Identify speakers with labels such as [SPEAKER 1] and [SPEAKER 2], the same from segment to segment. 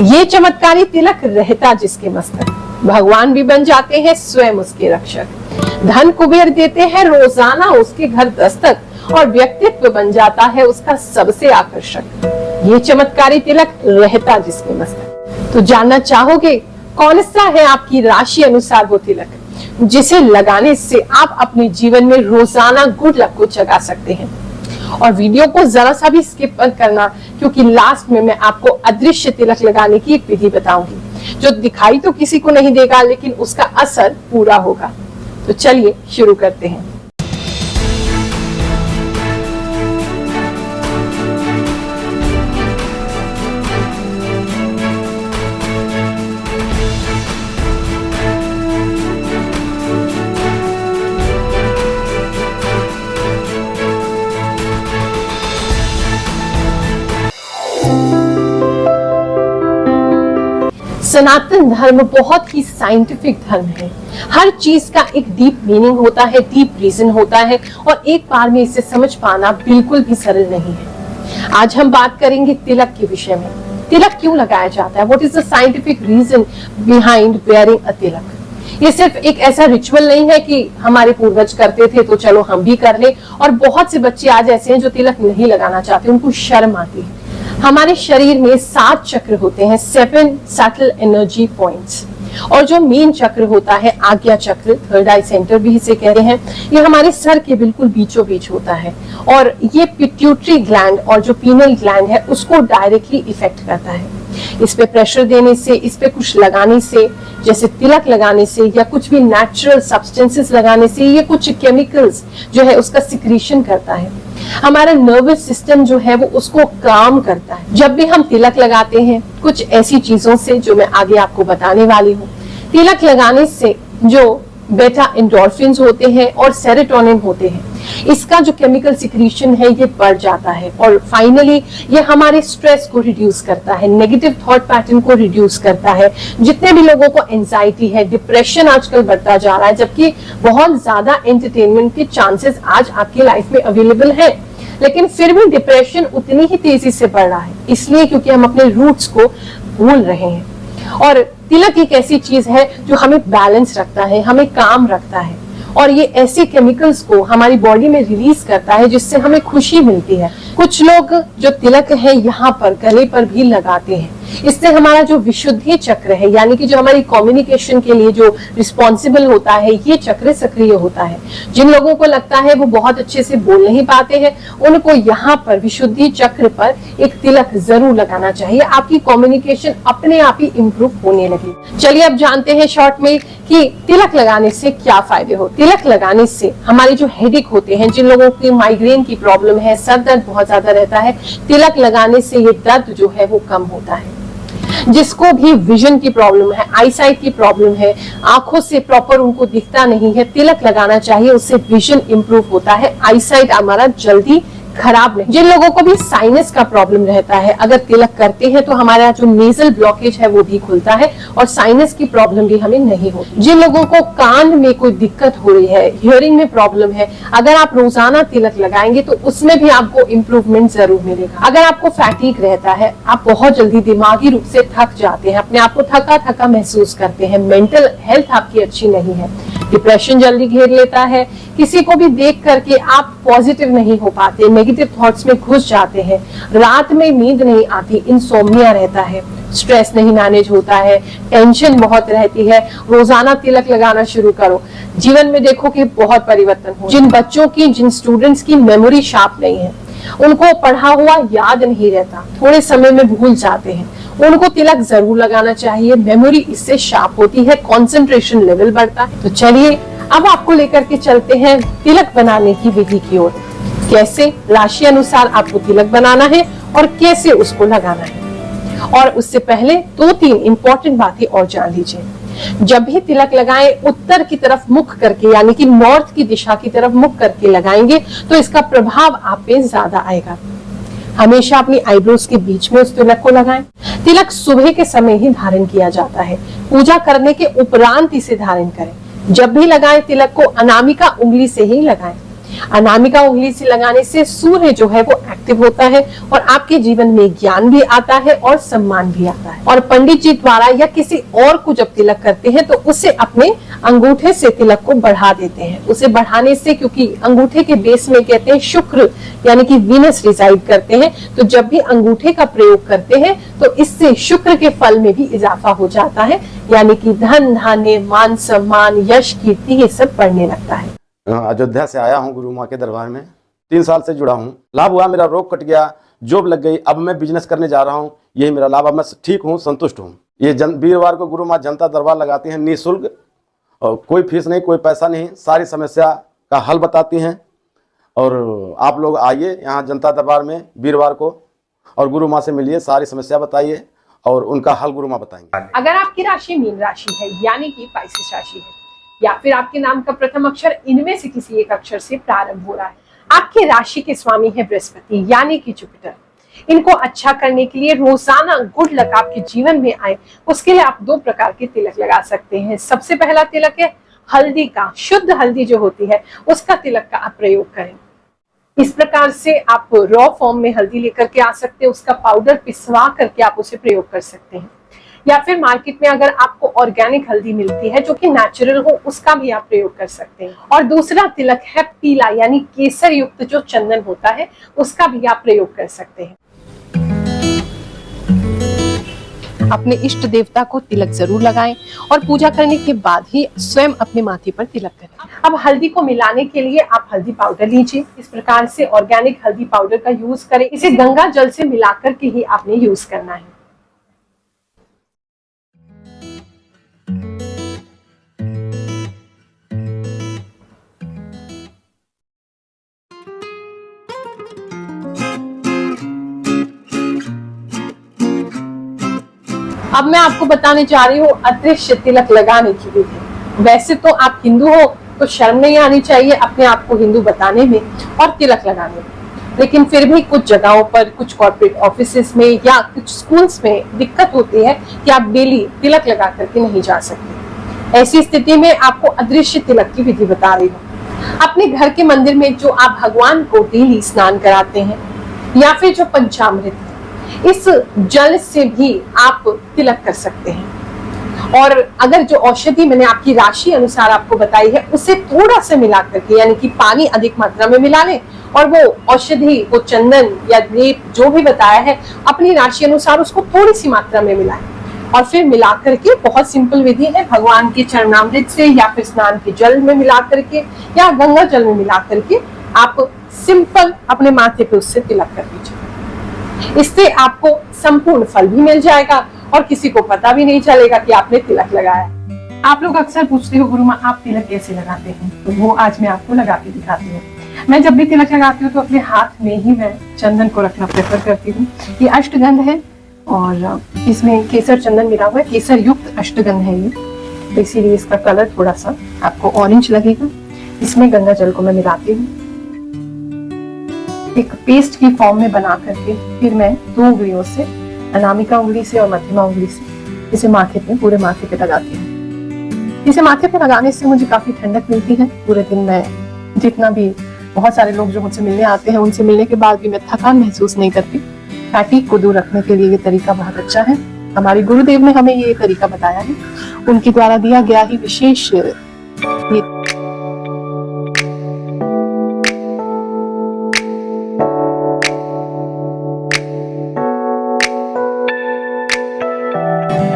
[SPEAKER 1] ये चमत्कारी तिलक रहता जिसके मस्तक, भगवान भी बन जाते हैं स्वयं उसके रक्षक। धन कुबेर देते हैं रोजाना उसके घर दस्तक, और व्यक्तित्व बन जाता है उसका सबसे आकर्षक। ये चमत्कारी तिलक रहता जिसके मस्तक। तो जानना चाहोगे कौन सा है आपकी राशि अनुसार वो तिलक, जिसे लगाने से आप अपने जीवन में रोजाना गुड लक को जगा सकते हैं। और वीडियो को जरा सा भी स्किप मत करना, क्योंकि लास्ट में मैं आपको अदृश्य तिलक लगाने की एक विधि बताऊंगी, जो दिखाई तो किसी को नहीं देगा लेकिन उसका असर पूरा होगा। तो चलिए शुरू करते हैं। सनातन धर्म बहुत ही साइंटिफिक धर्म है। हर चीज का एक डीप मीनिंग होता है, डीप रीजन होता है, और एक बार में इसे समझ पाना बिल्कुल भी सरल नहीं है। आज हम बात करेंगे तिलक के विषय में। तिलक क्यों लगाया जाता है? What is the scientific reason behind wearing a tilak? ये सिर्फ एक ऐसा रिचुअल नहीं है कि हमारे पूर्वज करते थे तो चलो हम भी कर ले। और बहुत से बच्चे आज ऐसे हैं जो तिलक नहीं लगाना चाहते, उनको शर्म आती है। हमारे शरीर में 7 चक्र होते हैं, 7 सटल एनर्जी पॉइंट्स, और जो मेन चक्र होता है आज्ञा चक्र, थर्ड आई सेंटर भी इसे कह रहे हैं, ये हमारे सर के बिल्कुल बीचों बीच होता है। और ये पिट्यूटरी ग्लैंड और जो पीनल ग्लैंड है उसको डायरेक्टली इफेक्ट करता है। इस पे प्रेशर देने से, इस पे कुछ लगाने से, जैसे तिलक लगाने से या कुछ भी नेचुरल सब्सटेंसेस लगाने से, ये कुछ केमिकल्स जो है उसका सिक्रीशन करता है। हमारा नर्वस सिस्टम जो है वो उसको काम करता है। जब भी हम तिलक लगाते हैं कुछ ऐसी चीजों से जो मैं आगे आपको बताने वाली हूँ, तिलक लगाने से जो बेटा एंडोर्फिन्स होते हैं और सेरोटोनिन होते हैं, इसका जो केमिकल सिक्रीशन है ये बढ़ जाता है। और फाइनली ये हमारे स्ट्रेस को रिड्यूस करता है, नेगेटिव थॉट पैटर्न को रिड्यूस करता है। जितने भी लोगों को एंजाइटी है, डिप्रेशन आजकल बढ़ता जा रहा है, जबकि बहुत ज्यादा एंटरटेनमेंट के चांसेस आज आपकी लाइफ में अवेलेबल है, लेकिन फिर भी डिप्रेशन उतनी ही तेजी से बढ़ रहा है, इसलिए क्योंकि हम अपने रूट्स को भूल रहे हैं। और तिलक एक ऐसी चीज है जो हमें बैलेंस रखता है, हमें काम रखता है, और ये ऐसे केमिकल्स को हमारी बॉडी में रिलीज करता है जिससे हमें खुशी मिलती है। कुछ लोग जो तिलक है यहाँ पर गले पर भी लगाते हैं, इससे हमारा जो विशुद्धि चक्र है, यानी कि जो हमारी कम्युनिकेशन के लिए जो रिस्पॉन्सिबल होता है, ये चक्र सक्रिय होता है। जिन लोगों को लगता है वो बहुत अच्छे से बोल नहीं पाते हैं, उनको यहाँ पर विशुद्धि चक्र पर एक तिलक जरूर लगाना चाहिए। आपकी कम्युनिकेशन अपने आप ही इम्प्रूव होने लगी। चलिए अब जानते हैं शॉर्ट में कि तिलक लगाने से क्या फायदे हो। तिलक लगाने से हमारे जो हेडेक होते हैं, जिन लोगों की माइग्रेन की प्रॉब्लम है, सर दर्द बहुत ज्यादा रहता है, तिलक लगाने से ये दर्द जो है वो कम होता है। जिसको भी विजन की प्रॉब्लम है, आईसाइट की प्रॉब्लम है, आंखों से प्रॉपर उनको दिखता नहीं है, तिलक लगाना चाहिए, उससे विजन इंप्रूव होता है, आईसाइट हमारा जल्दी खराब नहीं। जिन लोगों को भी साइनस का प्रॉब्लम रहता है, अगर तिलक करते हैं तो हमारा जो नेजल ब्लॉकेज है वो भी खुलता है और साइनस की प्रॉब्लम भी हमें नहीं होती। जिन लोगों को कान में कोई दिक्कत हो रही है, हियरिंग में प्रॉब्लम है, अगर आप रोजाना तिलक लगाएंगे तो उसमें भी आपको इम्प्रूवमेंट जरूर मिलेगा। अगर आपको फैटीग रहता है, आप बहुत जल्दी दिमागी रूप से थक जाते हैं, अपने आप को थका थका महसूस करते हैं, मेंटल हेल्थ आपकी अच्छी नहीं है, डिप्रेशन जल्दी घेर लेता है, किसी को भी देख करके आप पॉजिटिव नहीं हो पाते, नेगेटिव थॉट्स में घुस जाते हैं, रात में नींद नहीं आती, इंसोम्निया रहता है, स्ट्रेस नहीं मैनेज होता है, टेंशन बहुत रहती है, रोजाना तिलक लगाना शुरू करो, जीवन में देखो कि बहुत परिवर्तन हो। जिन बच्चों की, जिन स्टूडेंट्स की मेमोरी शार्प नहीं है, उनको पढ़ा हुआ याद नहीं रहता, थोड़े समय में भूल जाते हैं, उनको तिलक जरूर लगाना चाहिए। मेमोरी इससे शार्प होती है, कंसंट्रेशन लेवल बढ़ता है। तो चलिए अब आपको लेकर के चलते हैं तिलक बनाने की विधि की ओर। कैसे राशि अनुसार आपको तिलक बनाना है और कैसे उसको लगाना है। और उससे पहले 2-3 इंपॉर्टेंट बातें और जान लीजिए। जब भी तिलक लगाएं, उत्तर की तरफ मुख करके, यानी कि नॉर्थ की दिशा की तरफ मुख करके लगाएंगे तो इसका प्रभाव आप पे ज्यादा आएगा। हमेशा अपनी आईब्रोज के बीच में उस तिलक को लगाएं। तिलक सुबह के समय ही धारण किया जाता है, पूजा करने के उपरांत इसे धारण करें। जब भी लगाएं तिलक को अनामिका उंगली से ही लगाएं। अनामिका उंगली से लगाने से सूर्य जो है वो एक्टिव होता है और आपके जीवन में ज्ञान भी आता है और सम्मान भी आता है। और पंडित जी द्वारा या किसी और को जब तिलक करते हैं तो उसे अपने अंगूठे से तिलक को बढ़ा देते हैं। उसे बढ़ाने से, क्योंकि अंगूठे के बेस में कहते हैं शुक्र यानी कि वीनस रिजाइड करते हैं, तो जब भी अंगूठे का प्रयोग करते हैं तो इससे शुक्र के फल में भी इजाफा हो जाता है, यानी कि धन धान्य मान सम्मान यश कीर्ति ये सब बढ़ने लगता है।
[SPEAKER 2] अयोध्या से आया हूँ गुरु माँ के दरबार में, 3 साल से जुड़ा हूँ। लाभ हुआ, मेरा रोग कट गया, जॉब लग गई, अब मैं बिजनेस करने जा रहा हूँ, यही मेरा लाभ। अब मैं ठीक हूँ, संतुष्ट हूँ। ये वीरवार को गुरु माँ जनता दरबार लगाती हैं निःशुल्क, और कोई फीस नहीं, कोई पैसा नहीं, सारी समस्या का हल बताती हैं। और आप लोग आइए यहाँ जनता दरबार में वीरवार को और गुरु माँ से मिलिए, सारी समस्या बताइए और उनका हल गुरु माँ बताएंगे।
[SPEAKER 1] अगर आपकी राशि मीन राशि है यानी कि पाइसेस राशि है, या फिर आपके नाम का प्रथम अक्षर इनमें से किसी एक अक्षर से प्रारंभ हो रहा है, आपकी राशि के स्वामी है बृहस्पति यानी कि जुपिटर, इनको अच्छा करने के लिए रोजाना गुड लक आपके जीवन में आए, उसके लिए आप 2 प्रकार के तिलक लगा सकते हैं। सबसे पहला तिलक है हल्दी का, शुद्ध हल्दी जो होती है उसका तिलक का आप प्रयोग करें। इस प्रकार से आप रॉ फॉर्म में हल्दी लेकर के आ सकते हैं, उसका पाउडर पिसवा करके आप उसे प्रयोग कर सकते हैं। या फिर मार्केट में अगर आपको ऑर्गेनिक हल्दी मिलती है जो कि नेचुरल हो, उसका भी आप प्रयोग कर सकते हैं। और दूसरा तिलक है पीला यानी केसर युक्त जो चंदन होता है, उसका भी आप प्रयोग कर सकते हैं। अपने इष्ट देवता को तिलक जरूर लगाएं और पूजा करने के बाद ही स्वयं अपने माथे पर तिलक करें। अब हल्दी को मिलाने के लिए आप हल्दी पाउडर लीजिए, इस प्रकार से ऑर्गेनिक हल्दी पाउडर का यूज करें। इसे गंगा जल से मिलाकर के ही आपने यूज करना है। अब मैं आपको बताने जा रही हूँ अदृश्य तिलक लगाने की विधि। वैसे तो आप हिंदू हो तो शर्म नहीं आनी चाहिए अपने आप को हिंदू बताने में और तिलक लगाने में, लेकिन फिर भी कुछ जगहों पर, कुछ कॉर्पोरेट ऑफिसेस में या कुछ स्कूल्स में दिक्कत होती है कि आप डेली तिलक लगा करके नहीं जा सकते। ऐसी स्थिति में आपको अदृश्य तिलक की विधि बता रही हूँ। अपने घर के मंदिर में जो आप भगवान को डेली स्नान कराते हैं या फिर जो पंचामृत, इस जल से भी आप तिलक कर सकते हैं। और अगर जो औषधि मैंने आपकी राशि अनुसार आपको बताई है उसे थोड़ा सा मिला करके, यानी कि पानी अधिक मात्रा में मिला लें और वो औषधि, वो चंदन या लेप जो भी बताया है अपनी राशि अनुसार उसको थोड़ी सी मात्रा में मिलाएं और फिर मिला करके, बहुत सिंपल विधि है, भगवान के चरणामृत से या फिर स्नान के जल में मिला करके या गंगा जल में मिला करके आप सिंपल अपने माथे पे उससे तिलक कर दीजिए। इससे आपको संपूर्ण फल भी मिल जाएगा और किसी को पता भी नहीं चलेगा कि आपने तिलक लगाया। आप लोग अक्सर पूछते हो गुरु माँ आप तिलक कैसे लगाते हैं, तो वो आज मैं आपको लगा के दिखाती हूँ। मैं जब भी तिलक लगाती हूँ तो अपने हाथ में ही मैं चंदन को रखना प्रेफर करती हूँ। ये अष्टगंध है और इसमें केसर चंदन मिला हुआ है, केसर युक्त अष्टगंध है ये, तो इसीलिए इसका कलर थोड़ा सा आपको ऑरेंज लगेगा। इसमें गंगा जल को मैं मिलाती हूँ एक पेस्ट की फॉर्म में बना करके, फिर मैं 2 उंगलियों से, अनामिका उंगली से और मध्यमा उंगली से, इसे माथे पे, पूरे माथे पे लगाती हूँ। इसे माथे पे लगाने से मुझे काफी ठंडक मिलती है। पूरे दिन में जितना भी, बहुत सारे लोग जो मुझसे मिलने आते हैं उनसे मिलने के बाद भी मैं थकान महसूस नहीं करती। फैटिग को दूर रखने के लिए ये तरीका बहुत अच्छा है। हमारे गुरुदेव ने हमें ये तरीका बताया है, उनके द्वारा दिया गया ही विशेष ये।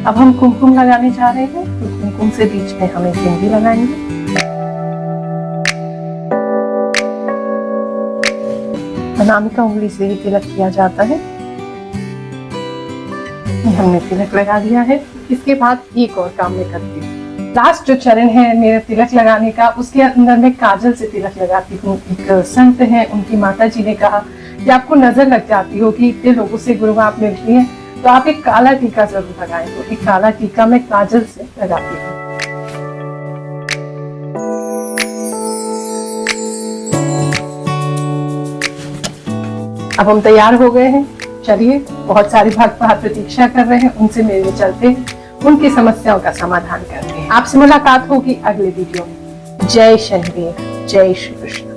[SPEAKER 1] अब हम कुमकुम लगाने जा रहे हैं, तो कुमकुम से बीच में हम एक बिंदी लगाएंगे। अनामिका उंगली से ही तिलक किया जाता है। हमने तिलक लगा दिया है। इसके बाद एक और काम मैं करती हूँ। लास्ट जो चरण है मेरे तिलक लगाने का, उसके अंदर मैं काजल से तिलक लगाती हूँ। एक संत है, उनकी माता जी ने कहा कि आपको नजर लग जाती हो कि इतने लोगों से गुरु आप मिलती हैं, तो आप एक काला टीका जरूर लगाएं। तो एक काला टीका मैं काजल से लगाती हूँ। अब हम तैयार हो गए हैं। चलिए, बहुत सारे भक्त बाहर प्रतीक्षा कर रहे हैं, उनसे मिलने चलते हैं, उनकी समस्याओं का समाधान करते हैं। आपसे मुलाकात होगी अगले वीडियो में। जय शनिदेव, जय श्री कृष्ण।